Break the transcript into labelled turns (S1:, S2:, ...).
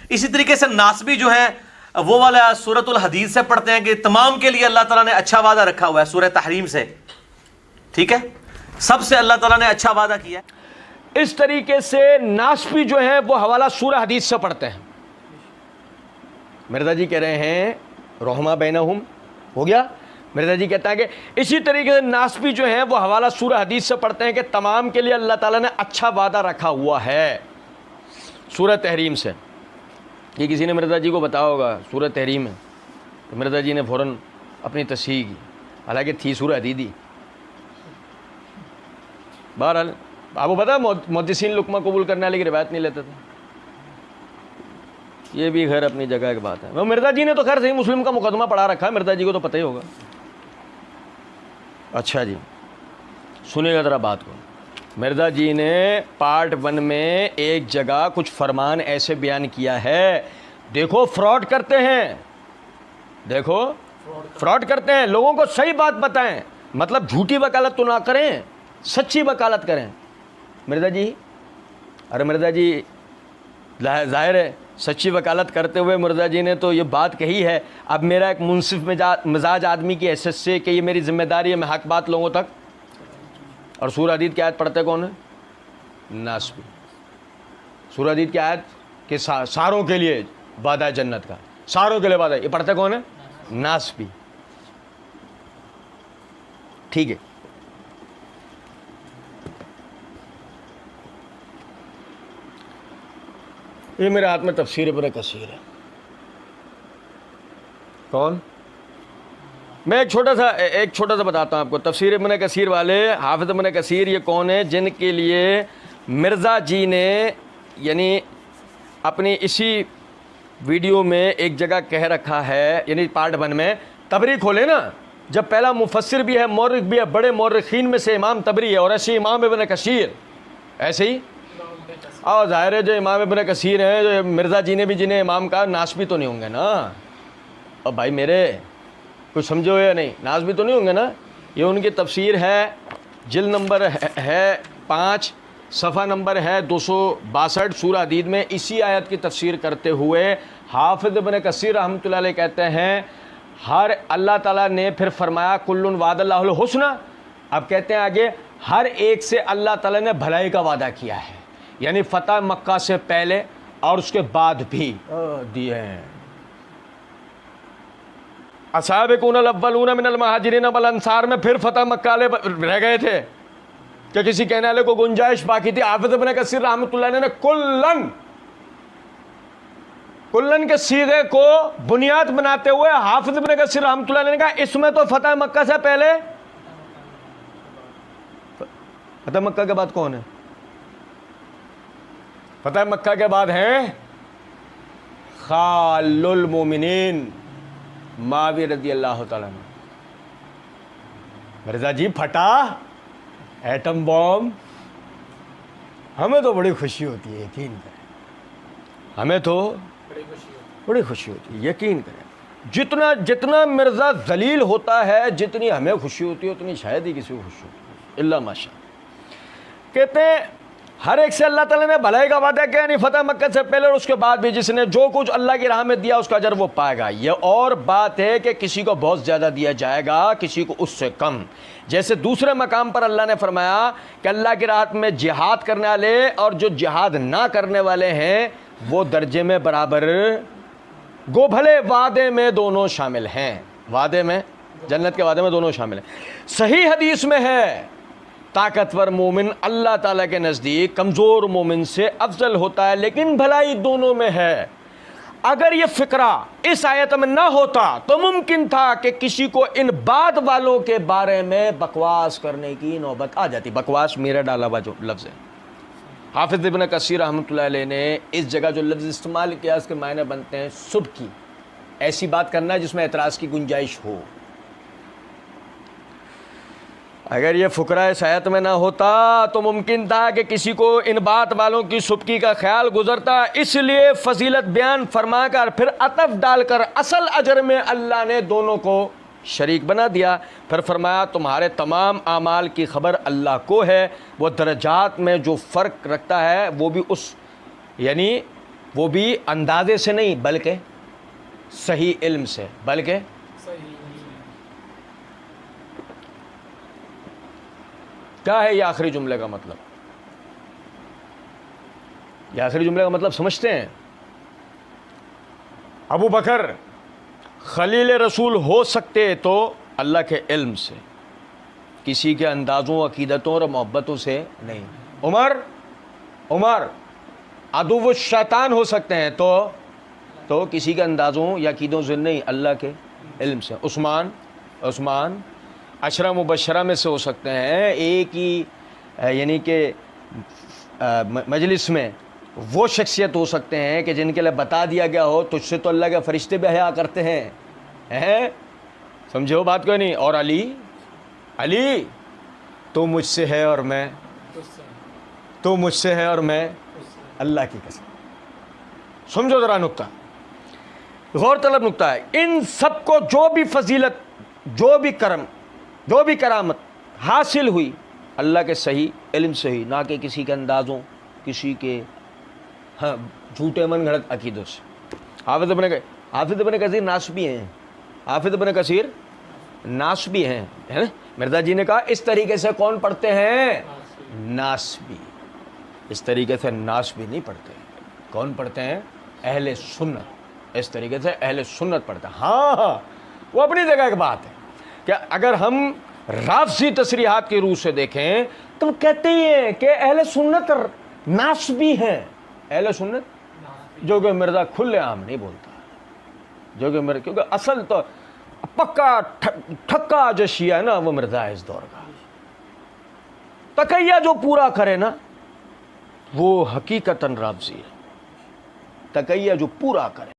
S1: اسی طریقے سے ناسبی جو ہے وہ والا سورۃ الحدید سے پڑھتے ہیں کہ تمام کے لیے اللہ تعالیٰ نے اچھا وعدہ رکھا ہوا ہے، سورہ تحریم سے، ٹھیک ہے، سب سے اللہ تعالیٰ نے اچھا وعدہ کیا ہے۔
S2: اس طریقے سے ناسبی جو ہیں وہ حوالہ سورہ حدیث سے پڑھتے ہیں۔ مرزا جی کہہ رہے ہیں رحمہ بینہم، ہو گیا۔ مرزا جی کہتا ہے کہ اسی طریقے سے ناسبی جو ہیں وہ حوالہ سورہ حدیث سے پڑھتے ہیں کہ تمام کے لیے اللہ تعالیٰ نے اچھا وعدہ رکھا ہوا ہے، سورہ تحریم سے۔ یہ کسی نے مرزا جی کو بتایا ہوگا سورہ تحریم ہے، تو مرزا جی نے فوراً اپنی تصحیح کی، حالانکہ تھی سورہ حدیدی۔ بہرحال آپ کو پتا ہے محدثین لقمہ قبول کرنے والے کی روایت نہیں لیتے تھے، یہ بھی خیر اپنی جگہ ایک بات ہے۔ وہ مرزا جی نے تو خیر صحیح مسلم کا مقدمہ پڑھا رکھا ہے، مرزا جی کو تو پتہ ہی ہوگا۔ اچھا جی سنیے گا ذرا بات کو۔ مرزا جی نے پارٹ 1 میں ایک جگہ کچھ فرمان ایسے بیان کیا ہے، دیکھو فراڈ کرتے ہیں، دیکھو فراڈ کرتے ہیں، لوگوں کو صحیح بات بتائیں، مطلب جھوٹی وکالت تو نہ کریں، سچی وکالت کریں۔ مرزا جی، ارے مرزا جی ظاہر ہے سچی وکالت کرتے ہوئے مرزا جی نے تو یہ بات کہی ہے، اب میرا ایک منصف مزاج آدمی کی حیثیت سے کہ یہ میری ذمہ داری ہے میں حق بات لوگوں تک۔ اور سورہ حدید کی آیت پڑھتے کون ہے؟ ناسبی۔ سورہ حدید کی آیت کہ ساروں کے لیے وعدہ جنت کا، ساروں کے لیے وعدہ، یہ پڑھتے کون ہے؟ ناسبی۔ ٹھیک ہے، یہ میرے ہاتھ میں تفسیر ابن کثیر ہے۔ کون؟ میں ایک چھوٹا سا بتاتا ہوں آپ کو۔ تفسیر ابن کثیر والے حافظ ابن کثیر یہ کون ہیں جن کے لیے مرزا جی نے یعنی اپنی اسی ویڈیو میں ایک جگہ کہہ رکھا ہے، یعنی پارٹ 1 میں تبری کھولے نا، جب پہلا مفسر بھی ہے مورخ بھی ہے، بڑے مورخین میں سے امام تبری ہے، اور ایسے امام ابن کثیر، ایسے ہی اور ظاہر ہے جو امام ابن کثیر ہیں، جو مرزا جی نے بھی جنہیں امام کہا، ناسبی تو نہیں ہوں گے نا؟ اور بھائی میرے کچھ سمجھے ہو یا نہیں، ناسبی تو نہیں ہوں گے نا؟ یہ ان کی تفسیر ہے، جلد نمبر ہے 5، صفحہ نمبر ہے 262، سورہ حدید میں اسی آیت کی تفسیر کرتے ہوئے حافظ ابن کثیر رحمۃ اللہ علیہ کہتے ہیں ہر اللہ تعالیٰ نے پھر فرمایا کل وعد اللہ الحسنی، اب کہتے ہیں آگے ہر ایک سے اللہ تعالیٰ نے بھلائی کا وعدہ کیا ہے، یعنی فتح مکہ سے پہلے اور اس کے بعد بھی دیے ہیں۔ السابقون الاولون من المہاجرین والانصار میں پھر فتح مکہ والے رہ گئے تھے کہ کسی کہنے والے کو گنجائش باقی تھی۔ حافظ ابن کثیر رحمۃ اللہ علیہ نے کلن کے صیغے کو بنیاد بناتے ہوئے حافظ ابن کثیر رحمۃ اللہ علیہ نے کہا اس میں تو فتح مکہ سے پہلے، فتح مکہ کے بعد کون ہے؟ فتح مکہ کے بعد ہیں خال المومنین معاویہ رضی اللہ تعالیٰ عنہ۔ مرزا جی پھٹا ایٹم بم، ہمیں تو بڑی خوشی ہوتی ہے، یقین کریں، ہمیں تو بڑی خوشی ہوتی ہے، یقین کریں۔ جتنا مرزا ذلیل ہوتا ہے جتنی ہمیں خوشی ہوتی ہے اتنی شاید ہی کسی کو خوشی ہوتی ہے، اللہ ماشاء۔ کہتے ہیں ہر ایک سے اللہ تعالیٰ نے بھلائی کا وعدہ کیا، یعنی فتح مکہ سے پہلے اور اس کے بعد بھی جس نے جو کچھ اللہ کی راہ میں دیا اس کا اجر وہ پائے گا۔ یہ اور بات ہے کہ کسی کو بہت زیادہ دیا جائے گا، کسی کو اس سے کم۔ جیسے دوسرے مقام پر اللہ نے فرمایا کہ اللہ کی راہ میں جہاد کرنے والے اور جو جہاد نہ کرنے والے ہیں وہ درجے میں برابر، گو بھلے وعدے میں دونوں شامل ہیں، وعدے میں، جنت کے وعدے میں دونوں شامل ہیں۔ صحیح حدیث میں ہے طاقتور مومن اللہ تعالیٰ کے نزدیک کمزور مومن سے افضل ہوتا ہے، لیکن بھلائی دونوں میں ہے۔ اگر یہ فقرہ اس آیت میں نہ ہوتا تو ممکن تھا کہ کسی کو ان بعد والوں کے بارے میں بکواس کرنے کی نوبت آ جاتی۔ بکواس میرا ڈالا ہوا جو لفظ ہے، حافظ ابن کثیر رحمۃ اللہ علیہ نے اس جگہ جو لفظ استعمال کیا اس کے معنی بنتے ہیں صبح کی، ایسی بات کرنا جس میں اعتراض کی گنجائش ہو۔ اگر یہ فقرہ اس آیت میں نہ ہوتا تو ممکن تھا کہ کسی کو ان بات والوں کی سبکی کا خیال گزرتا، اس لیے فضیلت بیان فرما کر پھر عطف ڈال کر اصل اجر میں اللہ نے دونوں کو شریک بنا دیا۔ پھر فرمایا تمہارے تمام اعمال کی خبر اللہ کو ہے، وہ درجات میں جو فرق رکھتا ہے وہ بھی اس، یعنی وہ بھی اندازے سے نہیں بلکہ صحیح علم سے، بلکہ کیا ہے یہ آخری جملے کا مطلب؟ یہ آخری جملے کا مطلب سمجھتے ہیں؟ ابو بکر خلیل رسول ہو سکتے تو اللہ کے علم سے، کسی کے اندازوں، عقیدتوں اور محبتوں سے نہیں۔ عمر عدو الشیطان ہو سکتے ہیں تو کسی کے اندازوں یا عقیدوں سے نہیں، اللہ کے علم سے۔ عثمان عشرہ مبشرہ میں سے ہو سکتے ہیں، ایک ہی یعنی کہ مجلس میں وہ شخصیت ہو سکتے ہیں کہ جن کے لیے بتا دیا گیا ہو تجھ سے تو اللہ کے فرشتے بھی حیا کرتے ہیں، سمجھو بات کو نہیں۔ اور علی تو مجھ سے ہے اور میں اللہ کی قسم۔ سمجھو ذرا نقطہ، غور طلب نقطہ ہے۔ ان سب کو جو بھی فضیلت، جو بھی کرم، جو بھی کرامت حاصل ہوئی اللہ کے صحیح علم سے ہی، نہ کہ کسی کے اندازوں، کسی کے جھوٹے من گھڑت عقیدوں سے۔ حافظ ابن کثیر ناسبی ہیں، حافظ ابن کثیر ناسبی ہیں، ہے نا؟ مرزا جی نے کہا اس طریقے سے کون پڑھتے ہیں؟ ناسبی۔ اس طریقے سے ناسبی نہیں پڑھتے، کون پڑھتے ہیں؟ اہل سنت۔ اس طریقے سے اہل سنت پڑھتے ہیں۔ ہاں وہ اپنی جگہ کی بات ہے کہ اگر ہم رافضی تصریحات کی روح سے دیکھیں تو کہتے ہی ہیں کہ اہل سنت ناسبی ہیں۔ اہل سنت جو کہ مرزا کھلے عام نہیں بولتا، جو کہ مرزا، کیونکہ اصل تو پکا ٹھکا جو شیعہ ہے نا وہ مرزا ہے اس دور کا۔ تقیہ جو پورا کرے نا وہ حقیقتاً رافضی ہے، تقیہ جو پورا کرے۔